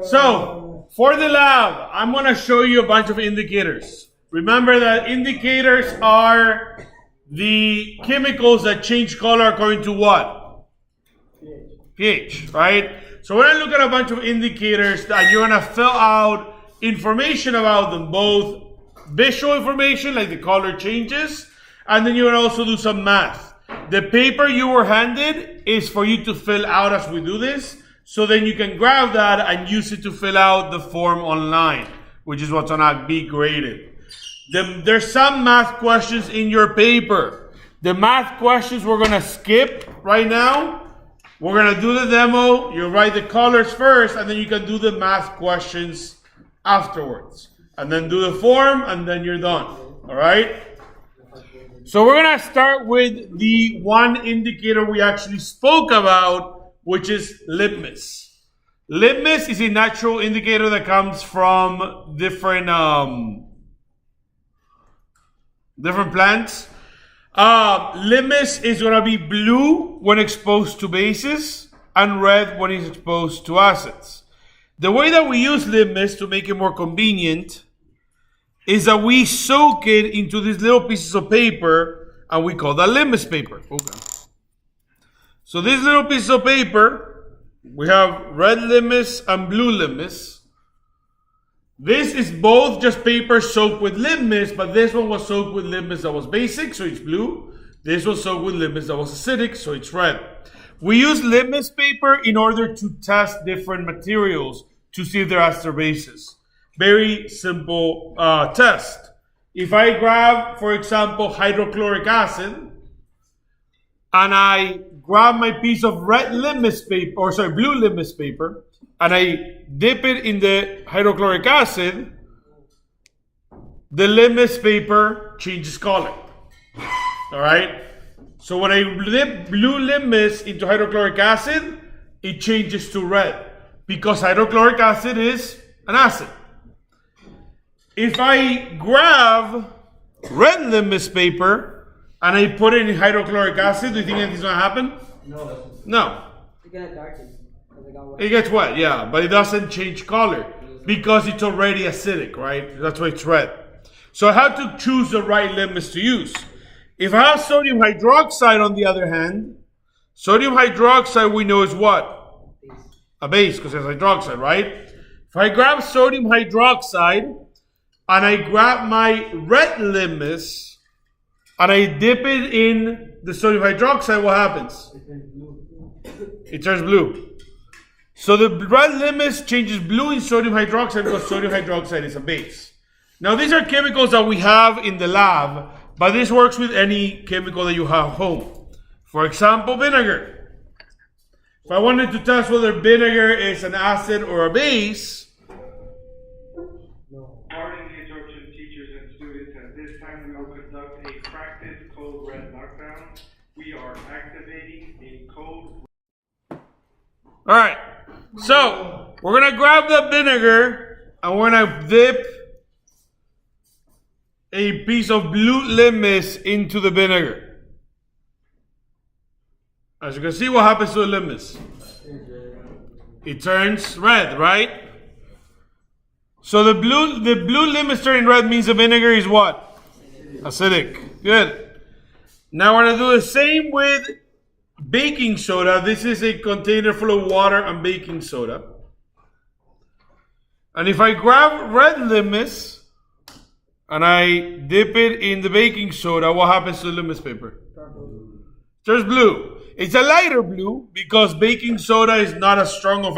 So, for the lab, I'm going to show you a bunch of indicators. Remember that indicators are the chemicals that change color according to what? pH, right? So we're going to look at a bunch of indicators that you're going to fill out information about them, both visual information like the color changes, and then you're going to also do some math. The paper you were handed is for you to fill out as we do this, so then you can grab that and use it to fill out the form online, which is what's going to be graded. There's some math questions in your paper. The math questions we're going to skip right now. We're going to do the demo. You write the colors first, and then you can do the math questions afterwards. And then do the form, and then you're done. All right? So we're going to start with the one indicator we actually spoke about, which is litmus. Litmus is a natural indicator that comes from different plants. Litmus is going to be blue when exposed to bases and red when it's exposed to acids. The way that we use litmus to make it more convenient is that we soak it into these little pieces of paper, and we call that litmus paper. Okay. So these little pieces of paper, we have red litmus and blue litmus. This is both just paper soaked with litmus, but this one was soaked with litmus that was basic, so it's blue. This was soaked with litmus that was acidic, so it's red. We use litmus paper in order to test different materials to see if they're ester bases. Very simple test. If I grab, for example, hydrochloric acid, and I grab my piece of red litmus paper, blue litmus paper, and I dip it in the hydrochloric acid, the litmus paper changes color. All right? So when I dip blue litmus into hydrochloric acid, it changes to red, because hydrochloric acid is an acid. If I grab red litmus paper and I put it in hydrochloric acid, do you think anything's going to happen? No. It gets darkened. It gets wet, yeah, but it doesn't change color because it's already acidic, right? That's why it's red. So I have to choose the right litmus to use. If I have sodium hydroxide, on the other hand, sodium hydroxide we know is what? A base, because it's hydroxide, right? If I grab sodium hydroxide and I grab my red litmus and I dip it in the sodium hydroxide, what happens? It turns blue. So the red litmus changes blue in sodium hydroxide because sodium hydroxide is a base. Now these are chemicals that we have in the lab, but this works with any chemical that you have home. For example, vinegar. If I wanted to test whether vinegar is an acid or a base, Pardon the interruption, teachers and students. At this time, we will conduct a practice code red knockdown. We are activating a code. all right. So we're gonna grab the vinegar and we're gonna dip a piece of blue litmus into the vinegar. As you can see, what happens to the litmus? It turns red, right? So the blue litmus turning red means the vinegar is what? Acidic. Good. Now we're going to do the same with baking soda. This is a container full of water and baking soda. And if I grab red litmus and I dip it in the baking soda, what happens to the litmus paper? It turns blue. It's a lighter blue because baking soda is not as strong of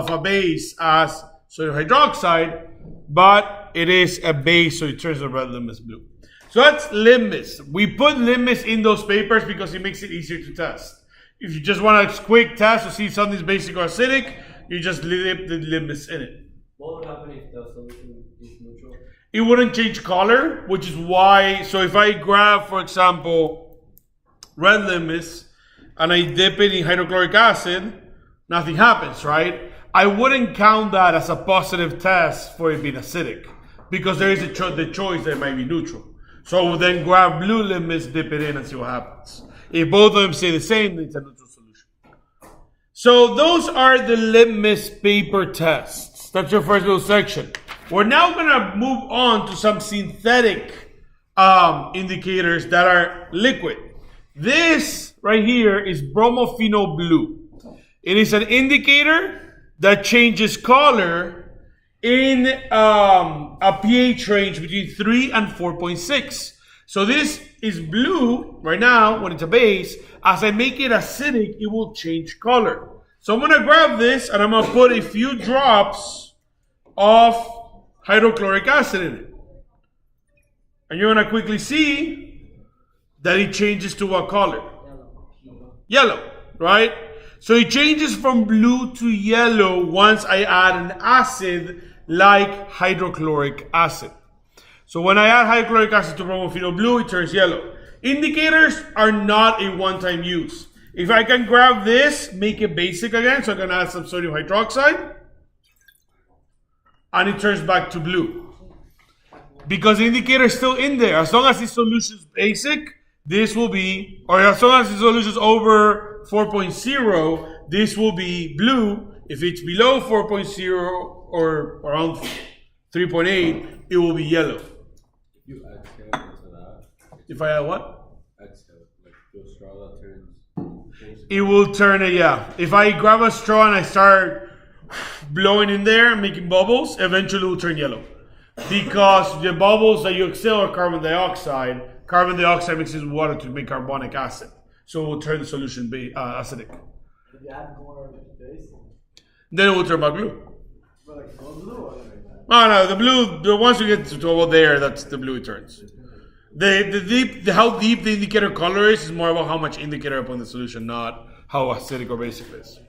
a base as sodium hydroxide, but it is a base, so it turns the red litmus blue. So that's litmus. We put litmus in those papers because it makes it easier to test. If you just want a quick test to see if something's basic or acidic, you just dip the litmus in it. What would happen if the solution is neutral? It wouldn't change color, which is why, so if I grab, for example, red litmus, and I dip it in hydrochloric acid, nothing happens, right? I wouldn't count that as a positive test for it being acidic, because there is the choice that it might be neutral. So we'll then grab blue litmus, dip it in, and see what happens. If both of them say the same, then it's a neutral solution. So those are the litmus paper tests. That's your first little section. We're now going to move on to some synthetic indicators that are liquid. This right here is bromophenol blue. It is an indicator that changes color in a pH range between 3 and 4.6. So this is blue right now when it's a base. As I make it acidic, it will change color. So I'm going to grab this and I'm going to put a few drops of hydrochloric acid in it. And you're going to quickly see that it changes to what color? Yellow, right? So it changes from blue to yellow once I add an acid like hydrochloric acid. So when I add hydrochloric acid to bromophenol blue, it turns yellow. Indicators are not a one-time use. If I can grab this, make it basic again, so I can add some sodium hydroxide, and it turns back to blue. Because the indicator is still in there. As long as this solution is basic, this will be, or as long as the solution is over 4.0, this will be blue. If it's below 4.0 or around 3.8, it will be yellow. You exhale into that. If I add what? Exhale, like the straw that turns. It will turn a, yeah. If I grab a straw and I start blowing in there, making bubbles, eventually it will turn yellow. Because the bubbles that you exhale are carbon dioxide. Carbon dioxide mixes with water to make carbonic acid. So it will turn the solution acidic. If you add more base, Then it will turn back blue. but like go blue or like that. No, the blue, once you get to over there, that's the blue it turns. How deep the indicator color is more about how much indicator upon the solution, not how acidic or basic it is.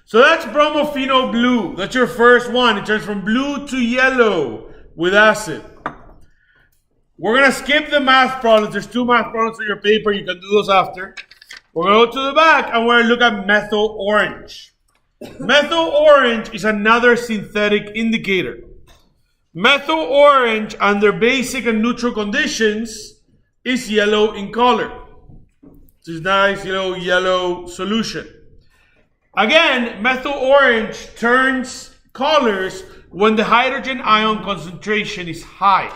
So that's bromophenol blue. That's your first one. It turns from blue to yellow with acid. We're going to skip the math problems. There's 2 math problems on your paper. You can do those after. We're going to go to the back and we're going to look at methyl orange. Methyl orange is another synthetic indicator. Methyl orange, under basic and neutral conditions, is yellow in color. It's a nice yellow solution. Again, methyl orange turns colors when the hydrogen ion concentration is high.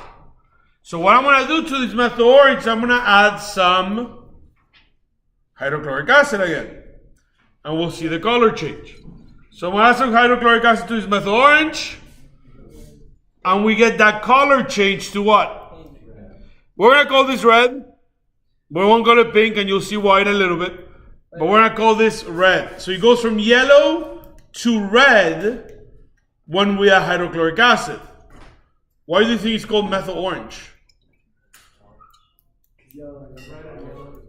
So what I'm going to do to this methyl orange, I'm going to add some hydrochloric acid again. And we'll see the color change. So I'm going to add some hydrochloric acid to this methyl orange. And we get that color change to what? We're going to call this red. We won't call it pink, and you'll see why in a little bit. But we're going to call this red. So it goes from yellow to red when we add hydrochloric acid. Why do you think it's called methyl orange?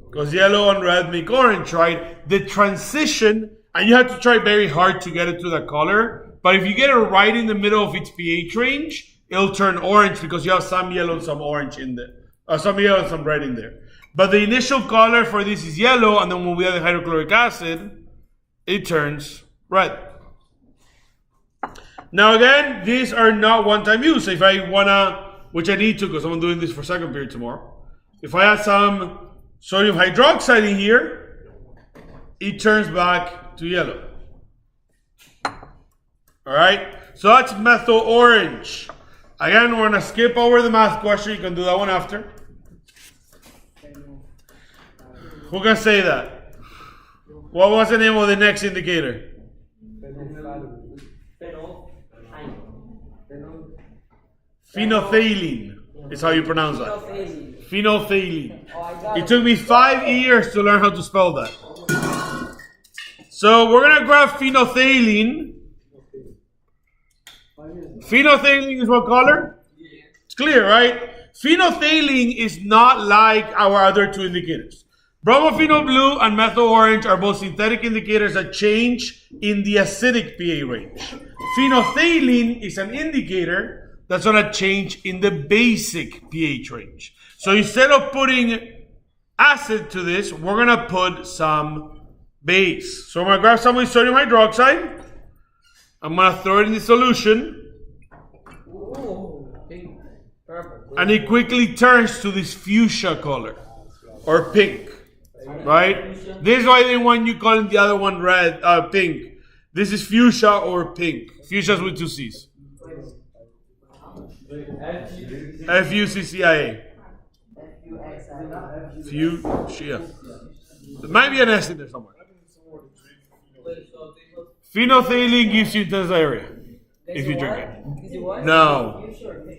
Because yellow and red make orange, right? The transition, and you have to try very hard to get it to that color. But if you get it right in the middle of its pH range, it'll turn orange because you have some yellow and some orange in there. Some yellow and some red in there. But the initial color for this is yellow, and then when we add the hydrochloric acid, it turns red. Now again, these are not one-time use. If I wanna, which I need to because I'm doing this for second period tomorrow. If I add some sodium hydroxide in here, it turns back to yellow. Alright, so that's methyl orange. Again, we're going to skip over the math question. You can do that one after. Who can say that? What was the name of the next indicator? Phenolphthalein is how you pronounce that. Phenolphthalein. It took me 5 years to learn how to spell that. So we're going to grab phenolphthalein. Phenolphthalein is what color? It's clear, right? Phenolphthalein is not like our other 2 indicators. Bromophenol blue and methyl orange are both synthetic indicators that change in the acidic pH range. Phenolphthalein is an indicator that's going to change in the basic pH range. So instead of putting acid to this, we're going to put some base. So I'm going to grab some sodium hydroxide. I'm going to throw it in the solution. And it quickly turns to this fuchsia color or pink. right? This is why they want you calling the other one red, pink. This is fuchsia or pink. Fuchsia's with two C's. Fuccia. Fuchsia. There might be an S in there somewhere. Phenolphthalein gives you diarrhea if you drink it. Gives you what? No,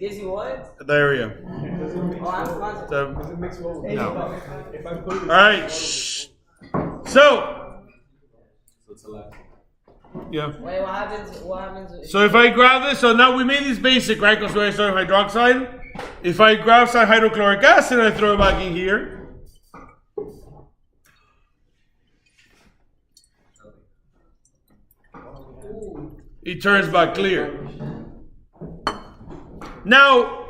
Gives you what? diarrhea. Oh, I'm positive. No. All right. Shh. So, it's a left. yeah. Wait, what happens? What happens? So if I grab this, so now we made this basic, right? Because we're starting hydroxide. If I grab some hydrochloric acid and I throw it back in here, it turns back clear. Now,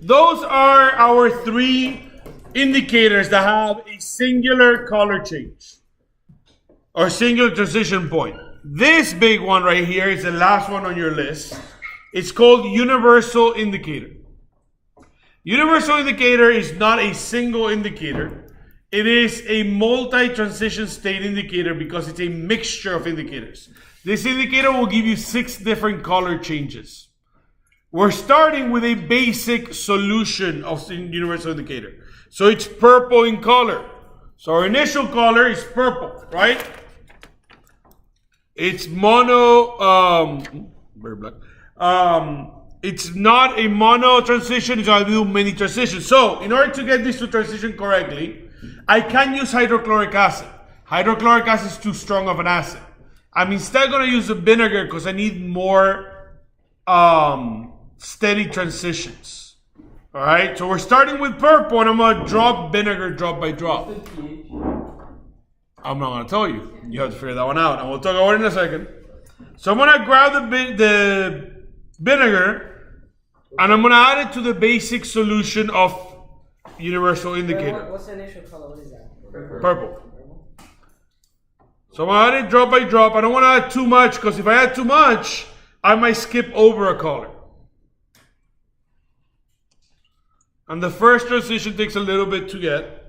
those are our three indicators that have a singular color change or singular transition point. This big one right here is the last one on your list. It's called universal indicator. Universal indicator is not a single indicator. It is a multi-transition state indicator because it's a mixture of indicators. This indicator will give you 6 different color changes. We're starting with a basic solution of the universal indicator. So it's purple in color. So our initial color is purple, right? It's mono, very black. It's not a mono transition, it's going to do many transitions. So in order to get this to transition correctly, I can use hydrochloric acid. Hydrochloric acid is too strong of an acid. I'm instead going to use the vinegar because I need more steady transitions. All right, so we're starting with purple, and I'm going to drop vinegar drop by drop. I'm not going to tell you. You have to figure that one out, and we'll talk about it in a second. So I'm going to grab the vinegar, and I'm going to add it to the basic solution of universal indicator. What's the initial color? What is that? Purple. So I'm going to add it drop by drop. I don't want to add too much because if I add too much, I might skip over a color. And the first transition takes a little bit to get.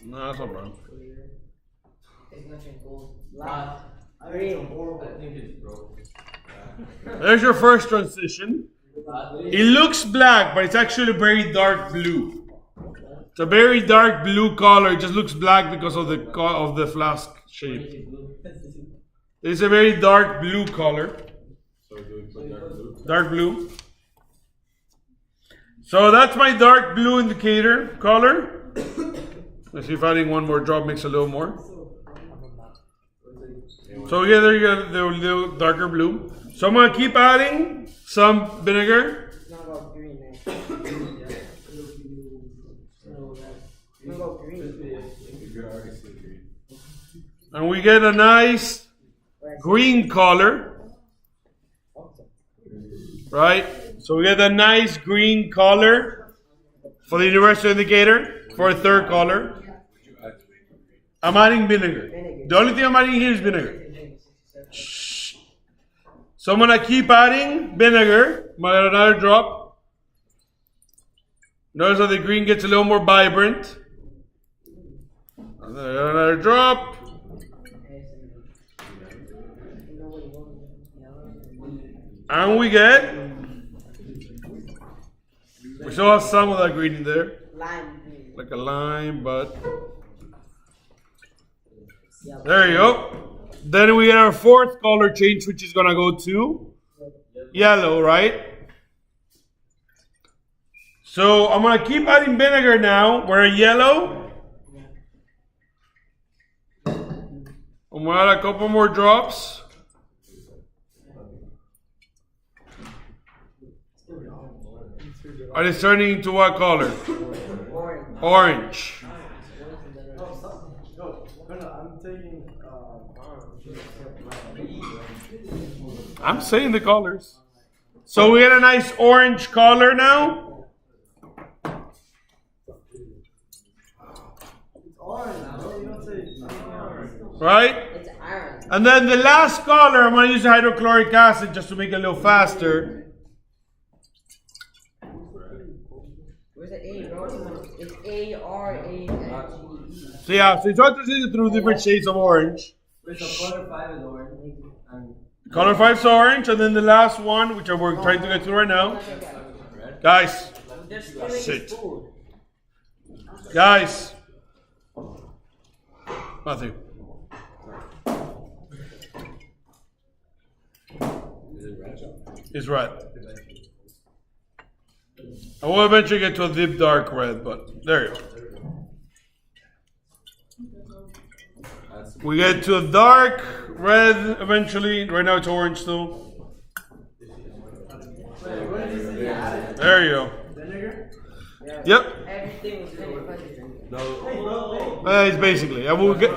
No, that's not brown. It's nothing gold. Black. Green. I think it's broken. There's your first transition. It looks black, but it's actually very dark blue. It's a very dark blue color. It just looks black because of the flask shape. It's a very dark blue color. So do we put dark blue? Dark blue. So that's my dark blue indicator color. Let's see if adding one more drop makes a little more. So yeah, there you go, the little darker blue. So I'm gonna keep adding some vinegar. It's not about green, man. It's not about green. You're already seeing green. And we get a nice green color. Right? So we get a nice green color for the universal indicator for a third color. I'm adding vinegar. The only thing I'm adding here is vinegar. Shh. So I'm gonna keep adding vinegar. I'm gonna add another drop. Notice how the green gets a little more vibrant. Another drop. And we still have some of that green in there. Lime green. Like a lime, but there you go. Then we get our fourth color change, which is gonna go to yellow, right? So I'm gonna keep adding vinegar now. We're yellow. I'm gonna add a couple more drops. And it's turning into what color? Orange. No, I'm taking. I'm saying the colors. So we get a nice orange color now. Orange. No, you don't say orange. Right? It's orange. And then the last color, I'm going to use the hydrochloric acid just to make it a little faster. Where's the A, bro? It's A-R-A-N-G-E. So yeah, so you try to see it through different shades of orange. Wait, so color 5 is orange. And Color 5 is orange, and then the last one, which we're trying to get through right now. Guys, Just spilling Shit. his food. guys. Matthew. is it red? Is red. I will eventually get to a deep dark red, but there you go. That's We get to a dark red eventually. Right now it's orange still. There you go. Vinegar? Yep. Everything was in it. no. It's basically. I will get, Yeah,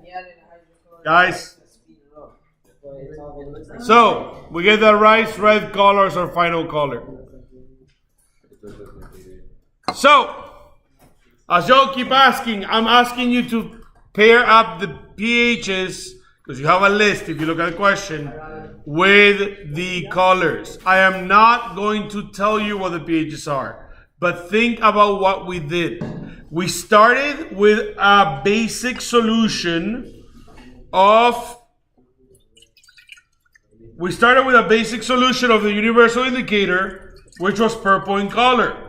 then hydrochloric guys. to speed it up. So it's all it looks like. So we get the rice red color as our final color. So, as y'all keep asking, I'm asking you to pair up the pHs, because you have a list if you look at the question, with the colors. I am not going to tell you what the pHs are, but think about what we did. We started with a basic solution of the universal indicator, which was purple in color.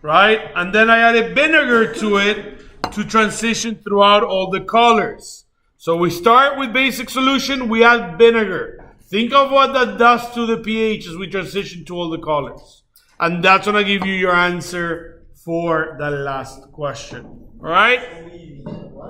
Right? And then I added vinegar to it to transition throughout all the colors. So we start with basic solution, we add vinegar. Think of what that does to the pH as we transition to all the colors. And that's going to give you your answer for the last question. All right?